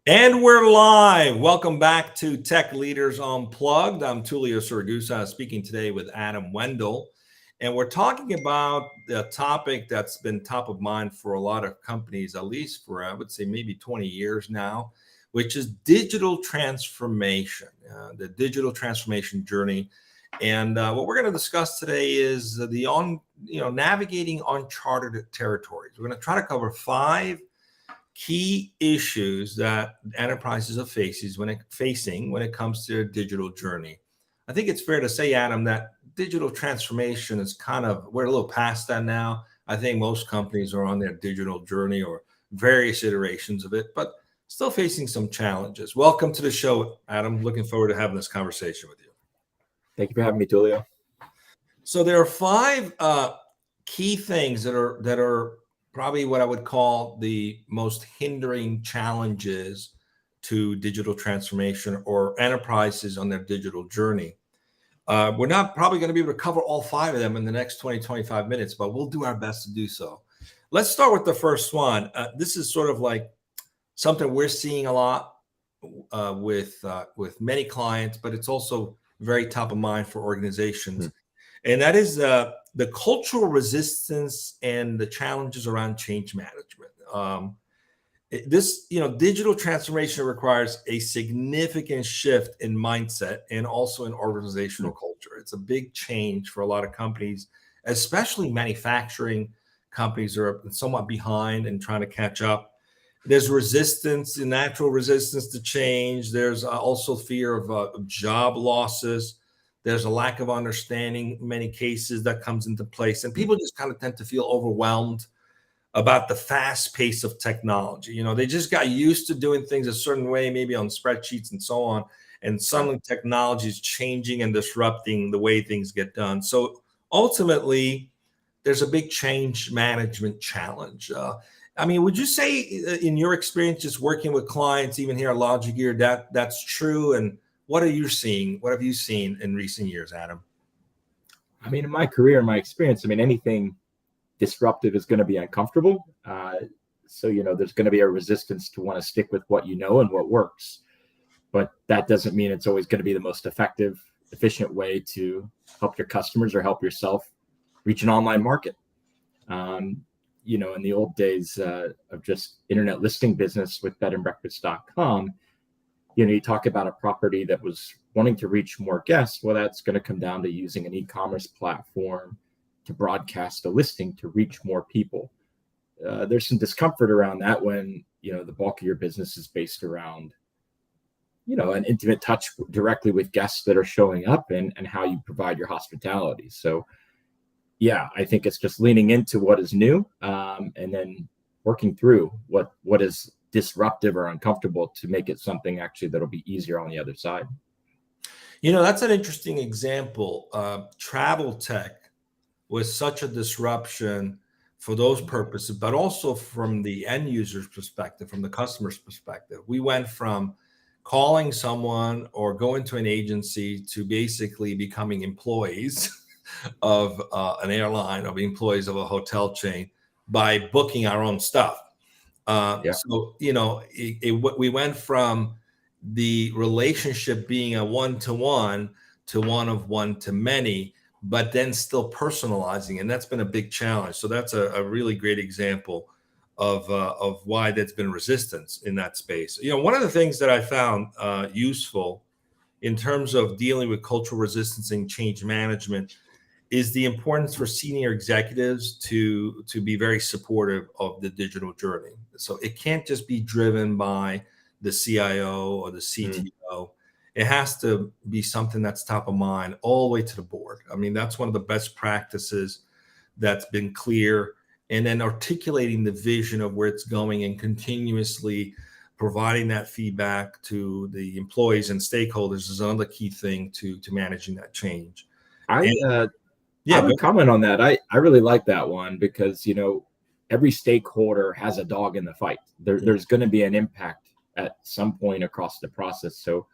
And we're live. Welcome back to Tech Leaders Unplugged. I'm Tullio Siragusa speaking today with Adam Wendel. And we're talking about the topic that's been top of mind for a lot of companies, at least for, I would say, maybe 20 years now, which is digital transformation, the digital transformation journey. And what we're going to discuss today is navigating uncharted territories. We're going to try to cover 5 key issues that enterprises are facing when it comes to their digital journey. I think it's fair to say, Adam, that digital transformation is we're a little past that now. I think most companies are on their digital journey or various iterations of it, but still facing some challenges. Welcome to the show, Adam. Looking forward to having this conversation with you. Thank you for having me, Tullio. So there are 5 key things that are probably what I would call the most hindering challenges to digital transformation or enterprises on their digital journey. We're not probably going to be able to cover all 5 of them in the next 20, 25 minutes, but we'll do our best to do so. Let's start with the first one. This is sort of like something we're seeing a lot with many clients, but it's also very top of mind for organizations. And that is the cultural resistance and the challenges around change management. Digital transformation requires a significant shift in mindset and also in organizational culture. It's a big change for a lot of companies, especially manufacturing companies are somewhat behind and trying to catch up. There's resistance, natural resistance to change. There's also fear of job losses. There's a lack of understanding in many cases that comes into place. And people just kind of tend to feel overwhelmed about the fast pace of technology. They just got used to doing things a certain way, maybe on spreadsheets and so on. And suddenly technology is changing and disrupting the way things get done. So ultimately, there's a big change management challenge. Would you say in your experience, just working with clients, even here at Logigear, that's true? And what are you seeing? What have you seen in recent years, Adam? In my career, my experience, anything disruptive is going to be uncomfortable. So there's going to be a resistance to want to stick with what you know and what works. But that doesn't mean it's always going to be the most effective, efficient way to help your customers or help yourself reach an online market. In the old days of just internet listing business with bedandbreakfast.com, you talk about a property that was wanting to reach more guests. Well, that's going to come down to using an e-commerce platform to broadcast a listing to reach more people. There's some discomfort around that when, the bulk of your business is based around, an intimate touch directly with guests that are showing up and how you provide your hospitality. So, yeah, I think it's just leaning into what is new and then working through what is disruptive or uncomfortable to make it something actually that'll be easier on the other side. That's an interesting example. Travel tech was such a disruption for those purposes, but also from the end user's perspective, from the customer's perspective. We went from calling someone or going to an agency to basically becoming employees of an airline or employees of a hotel chain by booking our own stuff. So, we went from the relationship being a one-to-one to one to many, but then still personalizing. And that's been a big challenge. So that's a really great example of why there's been resistance in that space. One of the things that I found useful in terms of dealing with cultural resistance and change management is the importance for senior executives to be very supportive of the digital journey. So it can't just be driven by the CIO or the CTO. It has to be something that's top of mind all the way to the board. That's one of the best practices that's been clear. And then articulating the vision of where it's going and continuously providing that feedback to the employees and stakeholders is another key thing to managing that change. I would comment on that. I really like that one because, every stakeholder has a dog in the fight. There's going to be an impact at some point across the process. So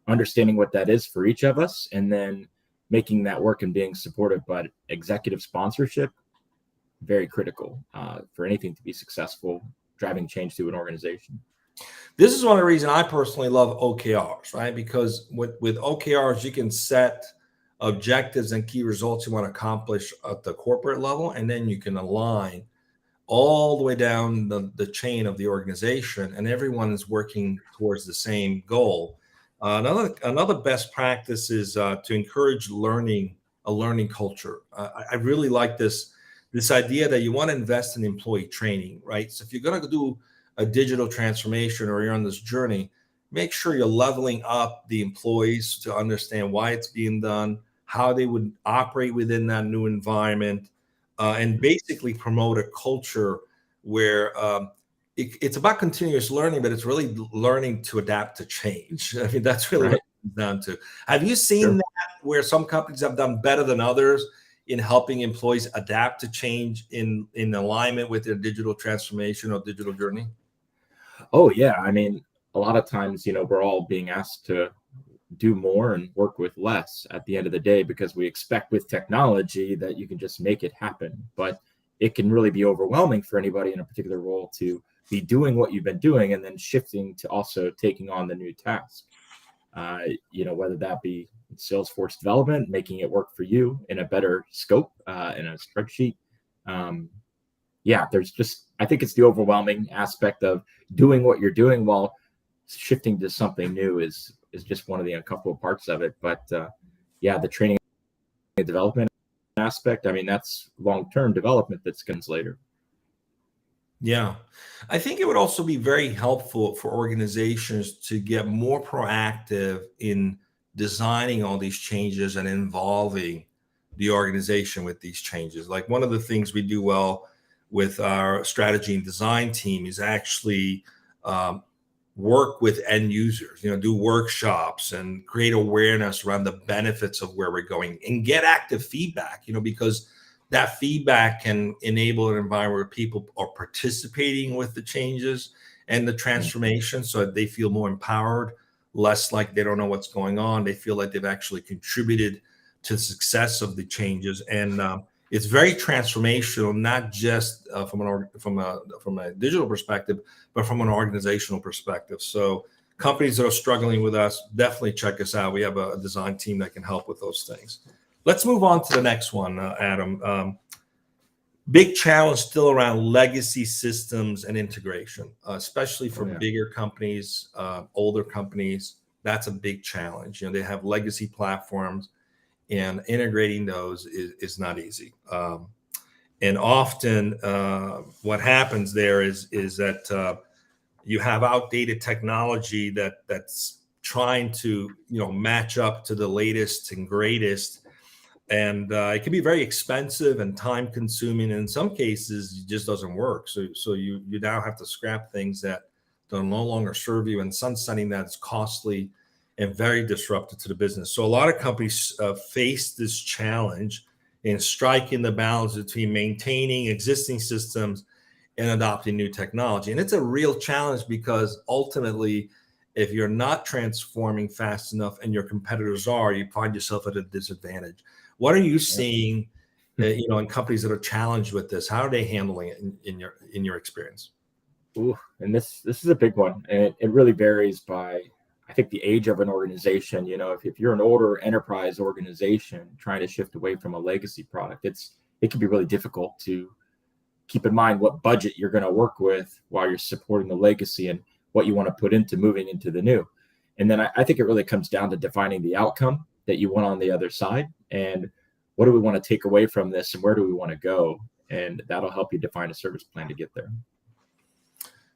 understanding what that is for each of us and then making that work and being supportive, but executive sponsorship, very critical for anything to be successful, driving change through an organization. This is one of the reasons I personally love OKRs, right? Because with OKRs, you can set objectives and key results you want to accomplish at the corporate level, and then you can align all the way down the chain of the organization, and everyone is working towards the same goal. Another best practice is to encourage a learning culture. I really like this idea that you want to invest in employee training, right? So if you're going to do a digital transformation or you're on this journey, make sure you're leveling up the employees to understand why it's being done, how they would operate within that new environment, and basically promote a culture where it's about continuous learning, but it's really learning to adapt to change. I mean, that's really what it comes down to. Have you seen that where some companies have done better than others in helping employees adapt to change in alignment with their digital transformation or digital journey? Oh yeah, I mean, a lot of times, we're all being asked to do more and work with less at the end of the day because we expect with technology that you can just make it happen. But it can really be overwhelming for anybody in a particular role to be doing what you've been doing and then shifting to also taking on the new task. Whether that be Salesforce development, making it work for you in a better scope in a spreadsheet. I think it's the overwhelming aspect of doing what you're doing while shifting to something new is just one of the uncomfortable parts of it. But the training and development aspect, I mean, that's long-term development that comes later. Yeah. I think it would also be very helpful for organizations to get more proactive in designing all these changes and involving the organization with these changes. Like one of the things we do well with our strategy and design team is actually work with end users, do workshops and create awareness around the benefits of where we're going and get active feedback, because that feedback can enable an environment where people are participating with the changes and the transformation so that they feel more empowered, less like they don't know what's going on. They feel like they've actually contributed to the success of the changes. And it's very transformational, not just from a digital perspective, but from an organizational perspective. So companies that are struggling with us, definitely check us out. We have a design team that can help with those things. Let's move on to the next one, Adam. Big challenge still around legacy systems and integration, especially for bigger companies, older companies. That's a big challenge. They have legacy platforms, and integrating those is not easy. And often what happens there is that you have outdated technology that's trying to match up to the latest and greatest. And it can be very expensive and time consuming. And in some cases, it just doesn't work. So you now have to scrap things that don't no longer serve you, and sunsetting that is costly and very disruptive to the business. So a lot of companies face this challenge in striking the balance between maintaining existing systems and adopting new technology. And it's a real challenge because ultimately, if you're not transforming fast enough and your competitors are, you find yourself at a disadvantage. What are you seeing, in companies that are challenged with this? How are they handling it in your experience? Ooh, and this is a big one, and it really varies by, I think, the age of an organization. If you're an older enterprise organization trying to shift away from a legacy product, it can be really difficult to keep in mind what budget you're going to work with while you're supporting the legacy and what you want to put into moving into the new. And then I think it really comes down to defining the outcome that you want on the other side, and what do we want to take away from this, and where do we want to go, and that'll help you define a service plan to get there.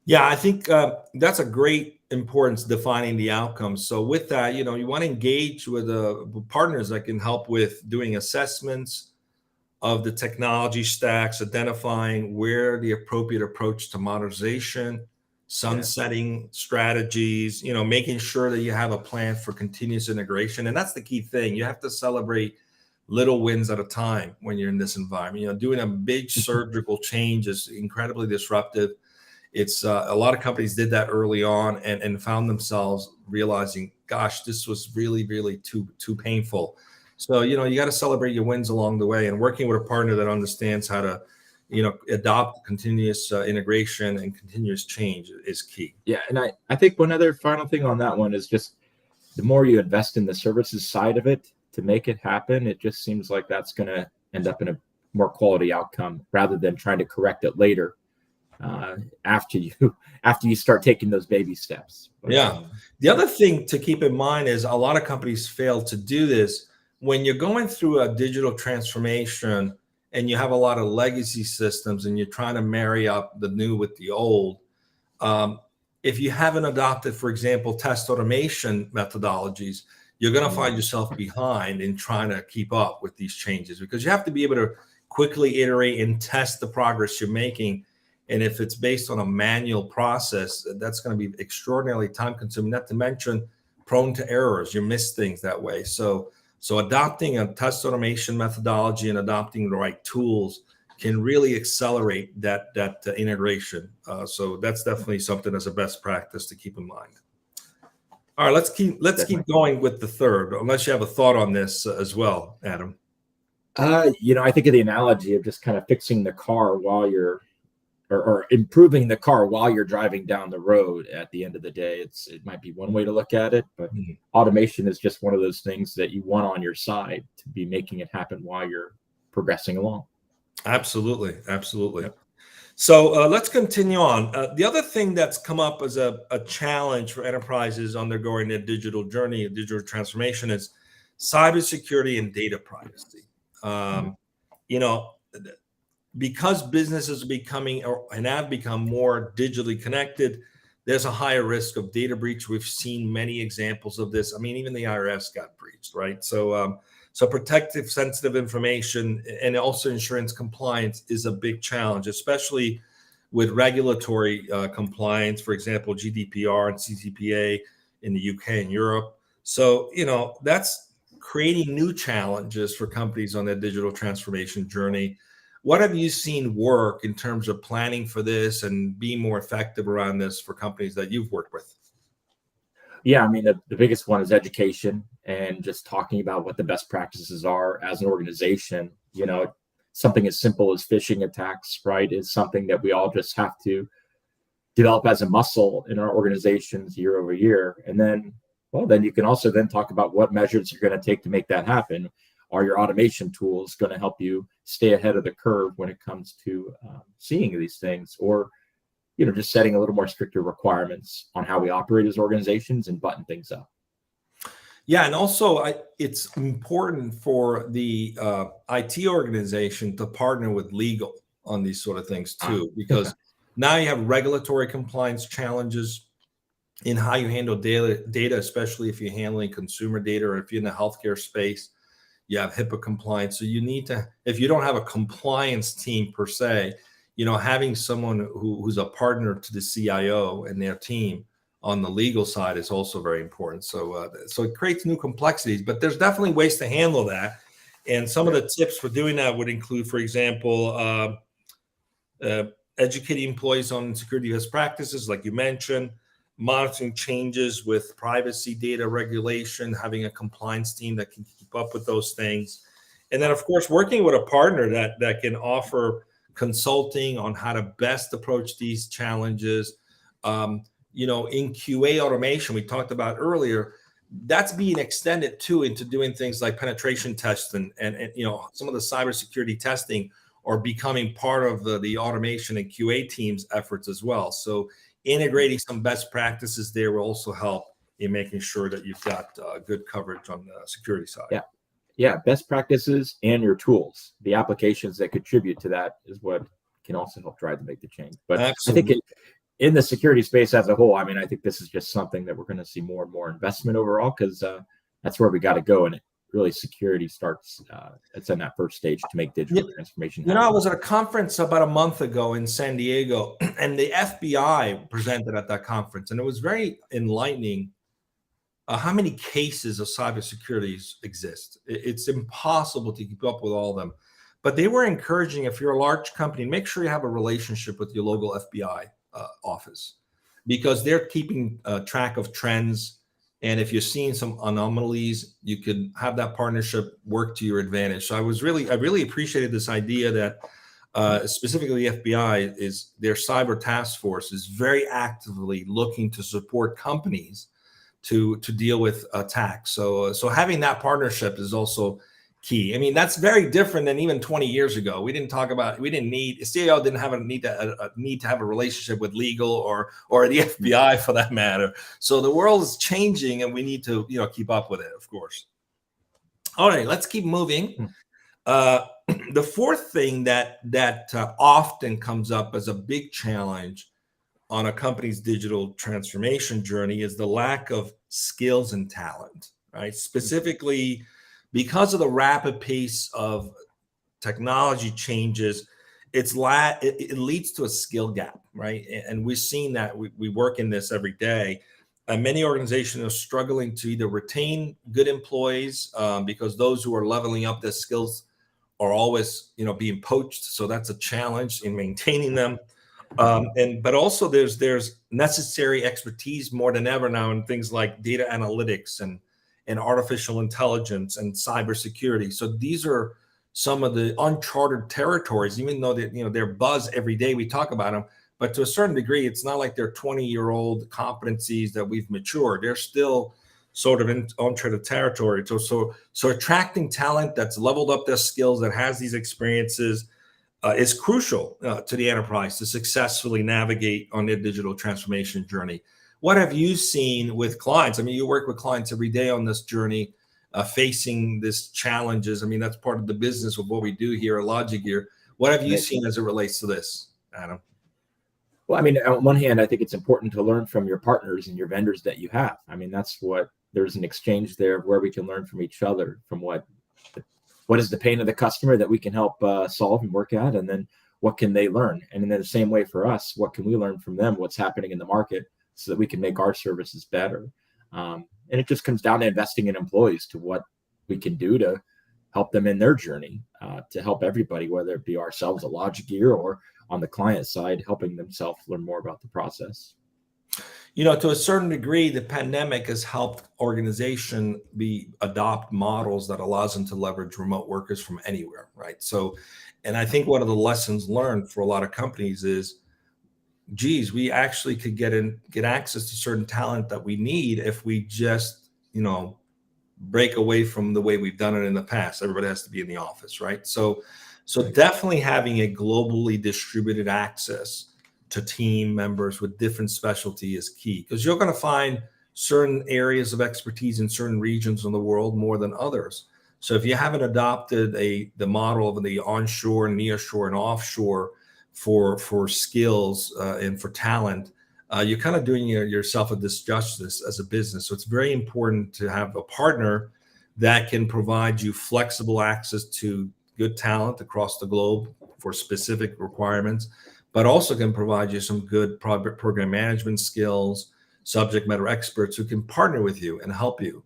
Yeah, I think that's a great importance, defining the outcomes. So with that, you want to engage with partners that can help with doing assessments of the technology stacks, identifying where the appropriate approach to modernization, sunsetting strategies, making sure that you have a plan for continuous integration. And that's the key thing. You have to celebrate little wins at a time when you're in this environment. Doing a big surgical change is incredibly disruptive. It's a lot of companies did that early on and found themselves realizing, gosh, this was really, really too painful. So, you got to celebrate your wins along the way, and working with a partner that understands how to adopt continuous integration and continuous change is key. Yeah, and I think one other final thing on that one is just the more you invest in the services side of it to make it happen, it just seems like that's going to end up in a more quality outcome rather than trying to correct it later after you start taking those baby steps. But, yeah. The other thing to keep in mind is a lot of companies fail to do this. When you're going through a digital transformation and you have a lot of legacy systems and you're trying to marry up the new with the old, if you haven't adopted, for example, test automation methodologies, you're going to find yourself behind in trying to keep up with these changes, because you have to be able to quickly iterate and test the progress you're making. And if it's based on a manual process, that's going to be extraordinarily time consuming, not to mention prone to errors. You miss things that way. So adopting a test automation methodology and adopting the right tools can really accelerate that integration. So that's definitely something as a best practice to keep in mind. All right, let's keep going with the third, unless you have a thought on this as well, Adam. I think of the analogy of just kind of fixing the car while you're or improving the car while you're driving down the road. At the end of the day, it might be one way to look at it, but automation is just one of those things that you want on your side to be making it happen while you're progressing along. Absolutely. Yep. So let's continue on. The other thing that's come up as a challenge for enterprises undergoing their digital journey, digital transformation, is cybersecurity and data privacy. Because businesses are becoming and have become more digitally connected, there's a higher risk of data breach. We've seen many examples of this. I mean, even the IRS got breached, right? So protective, sensitive information and also insurance compliance is a big challenge, especially with regulatory compliance, for example, GDPR and CCPA in the UK and Europe. So, that's creating new challenges for companies on their digital transformation journey. What have you seen work in terms of planning for this and being more effective around this for companies that you've worked with? Yeah, I mean, the biggest one is education and just talking about what the best practices are as an organization. Something as simple as phishing attacks, right, is something that we all just have to develop as a muscle in our organizations year over year. And then you can also then talk about what measures you're going to take to make that happen. Are your automation tools going to help you stay ahead of the curve when it comes to seeing these things, or just setting a little more stricter requirements on how we operate as organizations and button things up. Yeah, and also it's important for the IT organization to partner with legal on these sort of things too, because now you have regulatory compliance challenges in how you handle data, especially if you're handling consumer data or if you're in the healthcare space. You have HIPAA compliance. So you need to, if you don't have a compliance team per se, having someone who's a partner to the CIO and their team on the legal side is also very important. So it creates new complexities, but there's definitely ways to handle that. And some of the tips for doing that would include, for example, educating employees on security best practices, like you mentioned, monitoring changes with privacy data regulation, having a compliance team that can keep up with those things. And then, of course, working with a partner that can offer consulting on how to best approach these challenges. In QA automation, we talked about earlier, that's being extended too into doing things like penetration testing and some of the cybersecurity testing are becoming part of the automation and QA teams' efforts as well. So integrating some best practices there will also help in making sure that you've got good coverage on the security side. Yeah, best practices and your tools, the applications that contribute to that is what can also help drive to make the change. But absolutely. I think in the security space as a whole, I mean, I think this is just something that we're going to see more and more investment overall, because that's where we got to go. And really, security starts, it's in that first stage to make digital transformation happen. I was at a conference about a month ago in San Diego, and the FBI presented at that conference, and it was very enlightening how many cases of cybersecurity exist. It's impossible to keep up with all of them. But they were encouraging, if you're a large company, make sure you have a relationship with your local FBI office, because they're keeping track of trends. And if you're seeing some anomalies, you could have that partnership work to your advantage. So I really appreciated this idea that specifically the FBI, is their cyber task force is very actively looking to support companies to deal with attacks. So having that partnership is also key. I mean, that's very different than even 20 years ago. We didn't need CIO didn't have a need to have a relationship with legal or the FBI for that matter. So the world is changing, and we need to keep up with it, of course. All right, let's keep moving. The fourth thing that often comes up as a big challenge on a company's digital transformation journey is the lack of skills and talent, right? Specifically, because of the rapid pace of technology changes, it leads to a skill gap, right? And we've seen that. We work in this every day. Many organizations are struggling to either retain good employees because those who are leveling up their skills are always being poached. So that's a challenge in maintaining them. But also there's necessary expertise more than ever now in things like data analytics and artificial intelligence and cybersecurity. So these are some of the uncharted territories, even though they're buzz every day, we talk about them, but to a certain degree, it's not like they're 20-year-old competencies that we've matured. They're still sort of in uncharted territory. So attracting talent that's leveled up their skills, that has these experiences, is crucial to the enterprise to successfully navigate on their digital transformation journey. What have you seen with clients? I mean, you work with clients every day on this journey, facing these challenges. I mean, that's part of the business of what we do here at Logigear. What have you seen as it relates to this, Adam? Well, I mean, on one hand, I think it's important to learn from your partners and your vendors that you have. I mean, there's an exchange there where we can learn from each other, from what is the pain of the customer that we can help solve and work at, and then what can they learn? And in the same way for us, what can we learn from them, what's happening in the market, so that we can make our services better. And it just comes down to investing in employees, to what we can do to help them in their journey, to help everybody, whether it be ourselves at Logigear or on the client side, helping themselves learn more about the process. To a certain degree, the pandemic has helped organization adopt models that allows them to leverage remote workers from anywhere, right? So, and I think one of the lessons learned for a lot of companies is, geez, we actually could get access to certain talent that we need if we just, break away from the way we've done it in the past. Everybody has to be in the office, right? So definitely having a globally distributed access to team members with different specialty is key, because you're going to find certain areas of expertise in certain regions in the world more than others. So if you haven't adopted the model of the onshore, nearshore, and offshore for skills and for talent, you're kind of doing yourself a disjustice as a business. So it's very important to have a partner that can provide you flexible access to good talent across the globe for specific requirements, but also can provide you some good program management skills, subject matter experts who can partner with you and help you,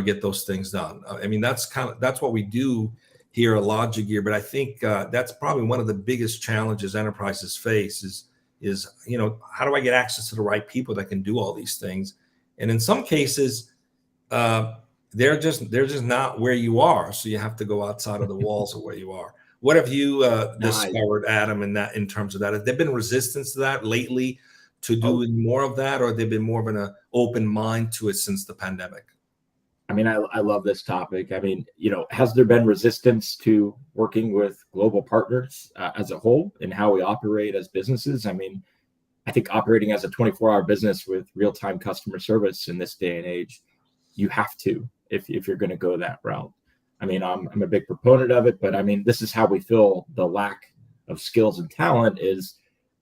get those things done. I mean, that's what we do here at Logigear, but I think that's probably one of the biggest challenges enterprises face is how do I get access to the right people that can do all these things? And in some cases, they're just not where you are, so you have to go outside of the walls of where you are. What have you discovered, Adam, in terms of that? Has there been resistance to that lately, to doing more of that, or have there been more of an open mind to it since the pandemic? I mean, I love this topic. I mean, has there been resistance to working with global partners as a whole and how we operate as businesses? I mean, I think operating as a 24-hour business with real-time customer service in this day and age, you have to, if you're going to go that route. I mean, I'm a big proponent of it, but I mean, this is how we fill the lack of skills and talent, is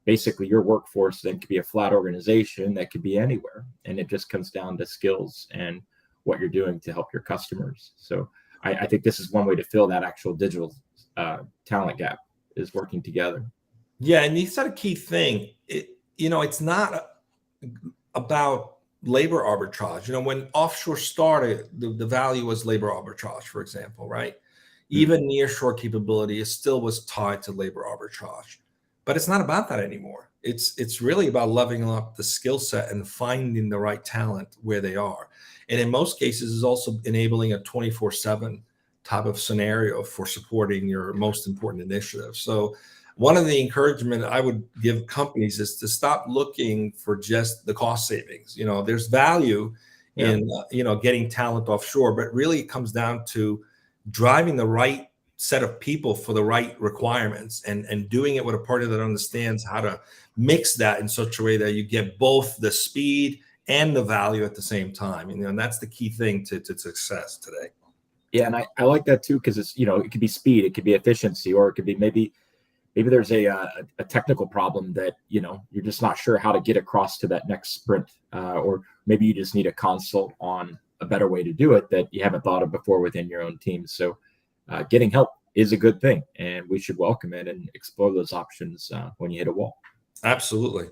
basically your workforce then could be a flat organization that could be anywhere. And it just comes down to skills and what you're doing to help your customers. So I think this is one way to fill that actual digital talent gap, is working together. Yeah, and you said a key thing. It's not about labor arbitrage. When offshore started, the value was labor arbitrage, for example, right? Even nearshore capability still was tied to labor arbitrage, but it's not about that anymore. It's really about leveling up the skill set and finding the right talent where they are. And in most cases, is also enabling a 24/7 type of scenario for supporting your most important initiatives. So one of the encouragement I would give companies is to stop looking for just the cost savings. There's value in getting talent offshore, but really it comes down to driving the right set of people for the right requirements, and doing it with a partner that understands how to mix that in such a way that you get both the speed and the value at the same time. And that's the key thing to success today. Yeah, and I like that too, because it's, it could be speed, it could be efficiency, or it could be maybe there's a technical problem that you're just not sure how to get across to that next sprint, or maybe you just need a consult on a better way to do it that you haven't thought of before within your own team. So getting help is a good thing, and we should welcome it and explore those options when you hit a wall. Absolutely.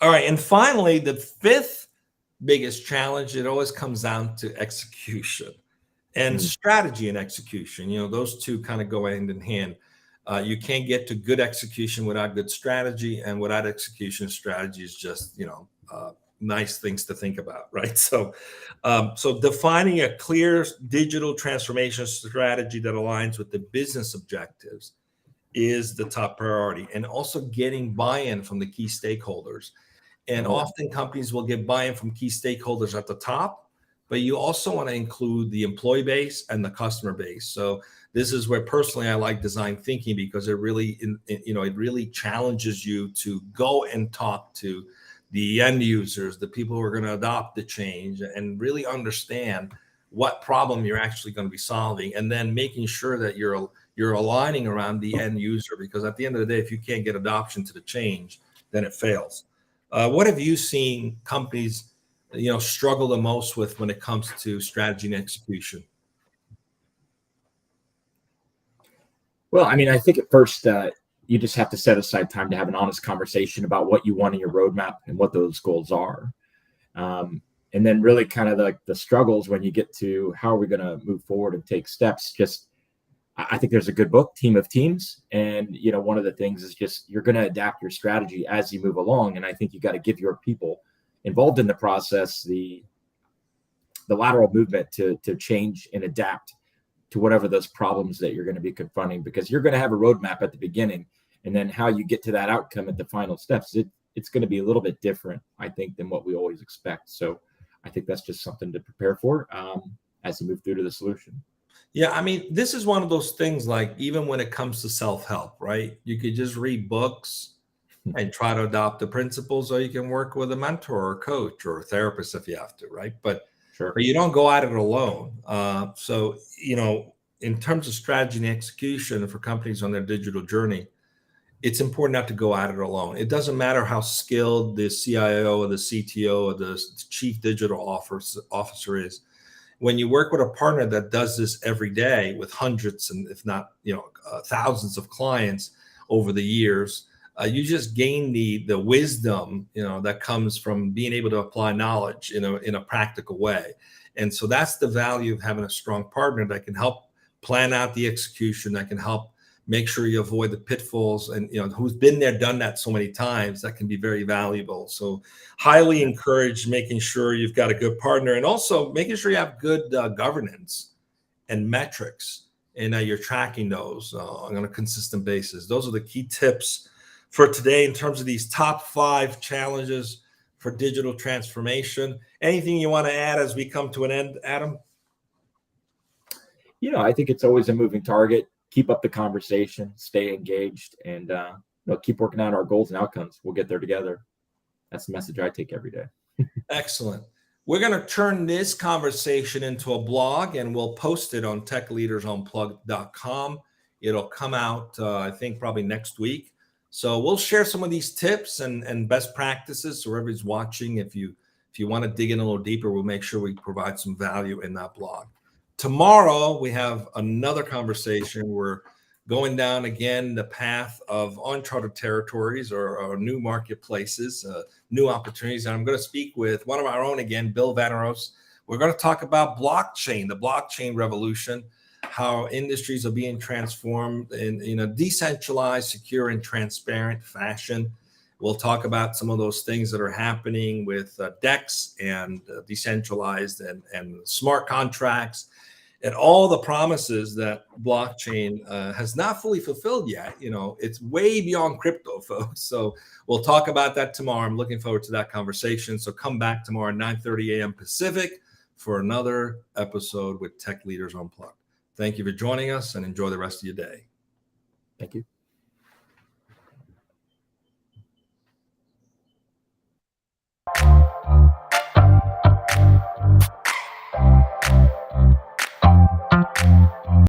All right, and finally, the fifth biggest challenge, it always comes down to execution and strategy and execution. Those two kind of go hand in hand. You can't get to good execution without good strategy, and without execution, strategy is just nice things to think about, right? So defining a clear digital transformation strategy that aligns with the business objectives is the top priority, and also getting buy-in from the key stakeholders. And often companies will get buy-in from key stakeholders at the top, but you also want to include the employee base and the customer base. So this is where personally I like design thinking, because it really challenges you to go and talk to the end users, the people who are going to adopt the change, and really understand what problem you're actually going to be solving, and then making sure that you're aligning around the end user, because at the end of the day, if you can't get adoption to the change, then it fails. What have you seen companies struggle the most with when it comes to strategy and execution? Well, I think at first you just have to set aside time to have an honest conversation about what you want in your roadmap and what those goals are. And then really kind of the struggles when you get to how are we going to move forward and take steps. I think there's a good book, Team of Teams. And, one of the things is just you're going to adapt your strategy as you move along. And I think you got to give your people involved in the process the lateral movement to change and adapt to whatever those problems that you're going to be confronting, because you're going to have a roadmap at the beginning, and then how you get to that outcome at the final steps, it's going to be a little bit different, I think, than what we always expect. So I think that's just something to prepare for as you move through to the solution. Yeah, this is one of those things, like even when it comes to self-help, right? You could just read books and try to adopt the principles, or you can work with a mentor or a coach or a therapist if you have to, right? But you don't go at it alone. So in terms of strategy and execution for companies on their digital journey, it's important not to go at it alone. It doesn't matter how skilled the CIO or the CTO or the chief digital officer is. When you work with a partner that does this every day with hundreds and if not thousands of clients over the years, you just gain the wisdom that comes from being able to apply knowledge in a practical way. And so that's the value of having a strong partner that can help plan out the execution, that can help make sure you avoid the pitfalls, and who's been there, done that so many times. That can be very valuable. So highly encourage making sure you've got a good partner, and also making sure you have good governance and metrics, and you're tracking those on a consistent basis. Those are the key tips for today in terms of these top 5 challenges for digital transformation. Anything you want to add as we come to an end, Adam? I think it's always a moving target. Keep up the conversation, stay engaged, and keep working on our goals and outcomes. We'll get there together. That's the message I take every day. Excellent. We're going to turn this conversation into a blog, and we'll post it on techleadersunplugged.com. It'll come out, I think, probably next week. So we'll share some of these tips and best practices. So everybody's watching, if you want to dig in a little deeper, we'll make sure we provide some value in that blog. Tomorrow, we have another conversation. We're going down again the path of uncharted territories or new marketplaces, new opportunities. And I'm going to speak with one of our own again, Bill Vanaros. We're going to talk about blockchain, the blockchain revolution, how industries are being transformed in a decentralized, secure, and transparent fashion. We'll talk about some of those things that are happening with DEX and decentralized and smart contracts. and all the promises that blockchain has not fully fulfilled yet. It's way beyond crypto, folks. So we'll talk about that tomorrow. I'm looking forward to that conversation. So come back tomorrow at 9:30 a.m. Pacific for another episode with Tech Leaders Unplugged. Thank you for joining us, and enjoy the rest of your day. Thank you.